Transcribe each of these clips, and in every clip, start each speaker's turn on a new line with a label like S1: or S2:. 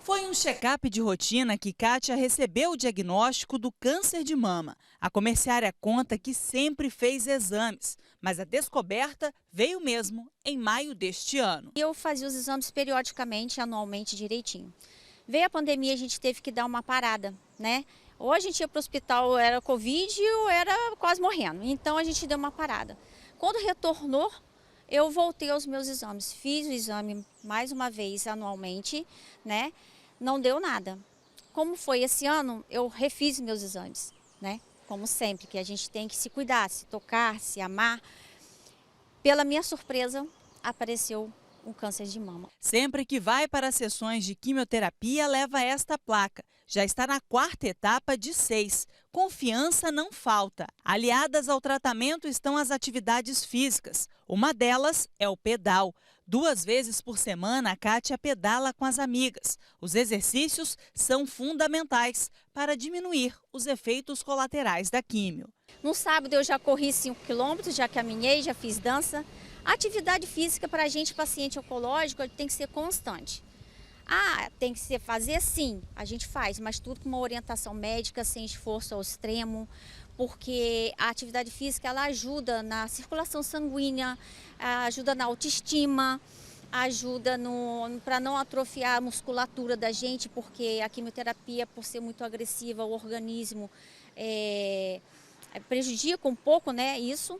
S1: Foi um check-up de rotina que Kátia recebeu o diagnóstico do câncer de mama. A comerciária conta que sempre fez exames, mas a descoberta veio mesmo em maio deste ano.
S2: Eu fazia os exames periodicamente, anualmente, direitinho. Veio a pandemia, a gente teve que dar uma parada, né? Ou a gente ia para o hospital, era Covid ou era quase morrendo. Então a gente deu uma parada. Quando retornou, eu voltei aos meus exames. Fiz o exame mais uma vez anualmente, né? Não deu nada. Como foi esse ano, eu refiz meus exames, né? Como sempre, que a gente tem que se cuidar, se tocar, se amar. Pela minha surpresa, apareceu um câncer de mama.
S1: Sempre que vai para as sessões de quimioterapia, leva esta placa. Já está na 4ª etapa de 6. Confiança não falta. Aliadas ao tratamento estão as atividades físicas. Uma delas é o pedal. 2 vezes por semana, a Kátia pedala com as amigas. Os exercícios são fundamentais para diminuir os efeitos colaterais da químio.
S2: No sábado eu já corri 5 quilômetros, já caminhei, já fiz dança. A atividade física para a gente, paciente oncológico, tem que ser constante. Tem que ser fazer sim, a gente faz, mas tudo com uma orientação médica, sem esforço ao extremo, porque a atividade física ela ajuda na circulação sanguínea, ajuda na autoestima, ajuda para não atrofiar a musculatura da gente, porque a quimioterapia, por ser muito agressiva, o organismo prejudica um pouco, né, isso.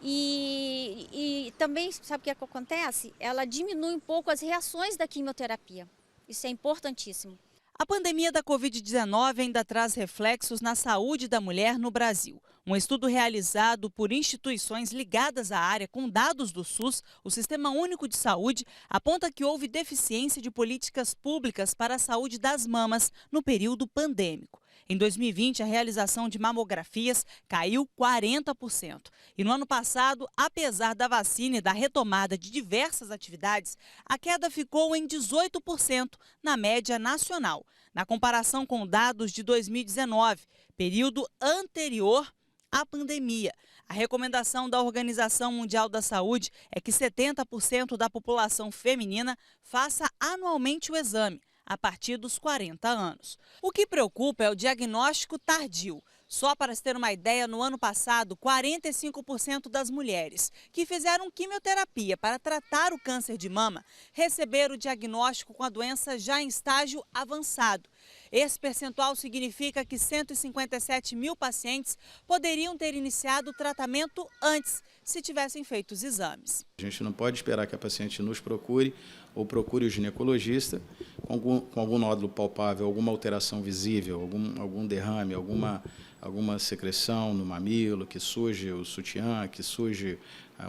S2: E também, sabe o que acontece? Ela diminui um pouco as reações da quimioterapia. Isso é importantíssimo.
S1: A pandemia da Covid-19 ainda traz reflexos na saúde da mulher no Brasil. Um estudo realizado por instituições ligadas à área com dados do SUS, o Sistema Único de Saúde, aponta que houve deficiência de políticas públicas para a saúde das mamas no período pandêmico. Em 2020, a realização de mamografias caiu 40%. E no ano passado, apesar da vacina e da retomada de diversas atividades, a queda ficou em 18% na média nacional, na comparação com dados de 2019, período anterior à pandemia. A recomendação da Organização Mundial da Saúde é que 70% da população feminina faça anualmente o exame, a partir dos 40 anos. O que preocupa é o diagnóstico tardio. Só para se ter uma ideia, no ano passado, 45% das mulheres que fizeram quimioterapia para tratar o câncer de mama receberam o diagnóstico com a doença já em estágio avançado. Esse percentual significa que 157 mil pacientes poderiam ter iniciado o tratamento antes, se tivessem feito os exames.
S3: A gente não pode esperar que a paciente nos procure ou procure o ginecologista com algum nódulo palpável, alguma alteração visível, algum derrame, alguma secreção no mamilo, que suje o sutiã, que suje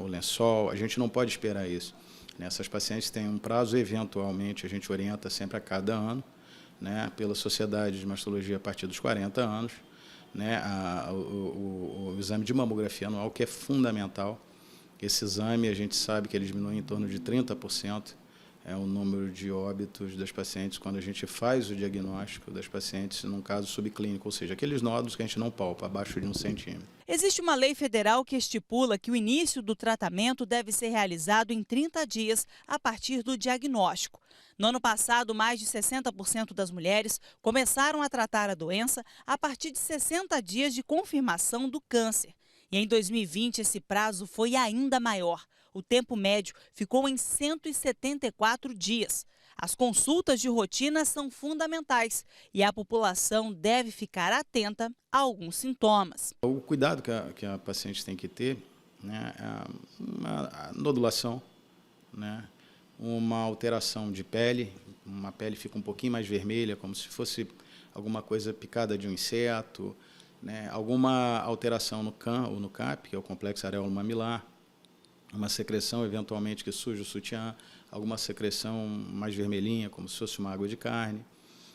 S3: o lençol. A gente não pode esperar isso. Essas pacientes têm um prazo, eventualmente, a gente orienta sempre a cada ano, né, pela Sociedade de Mastologia a partir dos 40 anos, né, o exame de mamografia anual, que é fundamental. Esse exame, a gente sabe que ele diminui em torno de 30%, o número de óbitos das pacientes quando a gente faz o diagnóstico das pacientes num caso subclínico, ou seja, aqueles nódulos que a gente não palpa, abaixo de 1 centímetro.
S1: Existe uma lei federal que estipula que o início do tratamento deve ser realizado em 30 dias a partir do diagnóstico. No ano passado, mais de 60% das mulheres começaram a tratar a doença a partir de 60 dias de confirmação do câncer. E em 2020, esse prazo foi ainda maior. O tempo médio ficou em 174 dias. As consultas de rotina são fundamentais e a população deve ficar atenta a alguns sintomas.
S3: O cuidado que a paciente tem que ter, né, é uma nodulação, né, uma alteração de pele, uma pele fica um pouquinho mais vermelha, como se fosse alguma coisa picada de um inseto, né, alguma alteração no CAM ou no CAP, que é o complexo areolo mamilar, uma secreção eventualmente que suja o sutiã, alguma secreção mais vermelhinha, como se fosse uma água de carne,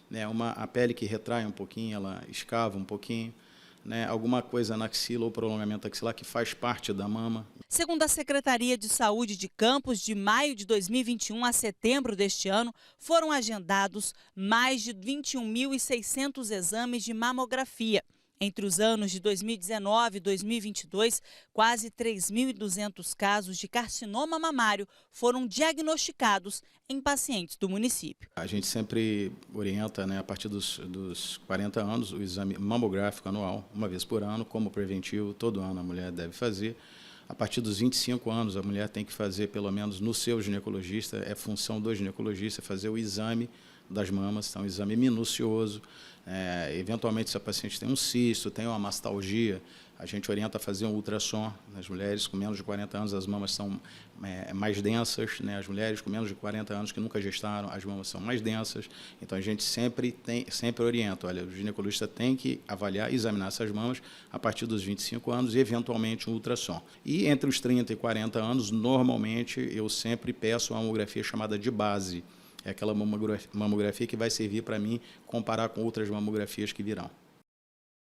S3: né, a pele que retrai um pouquinho, ela escava um pouquinho, né, alguma coisa na axila ou prolongamento axilar que faz parte da mama.
S1: Segundo a Secretaria de Saúde de Campos, de maio de 2021 a setembro deste ano, foram agendados mais de 21.600 exames de mamografia. Entre os anos de 2019 e 2022, quase 3.200 casos de carcinoma mamário foram diagnosticados em pacientes do município.
S3: A gente sempre orienta, a partir dos 40 anos, o exame mamográfico anual, uma vez por ano, como preventivo, todo ano a mulher deve fazer. A partir dos 25 anos, a mulher tem que fazer, pelo menos no seu ginecologista, é função do ginecologista fazer o exame das mamas, então um exame minucioso. Eventualmente, se a paciente tem um cisto, tem uma mastalgia, a gente orienta a fazer um ultrassom. Nas mulheres com menos de 40 anos, as mamas são mais densas, as mulheres com menos de 40 anos que nunca gestaram, as mamas são mais densas. Então, a gente sempre orienta, olha, o ginecologista tem que avaliar e examinar essas mamas a partir dos 25 anos e, eventualmente, um ultrassom. E entre os 30 e 40 anos, normalmente, eu sempre peço uma mamografia chamada de base. É aquela mamografia que vai servir para mim comparar com outras mamografias que virão.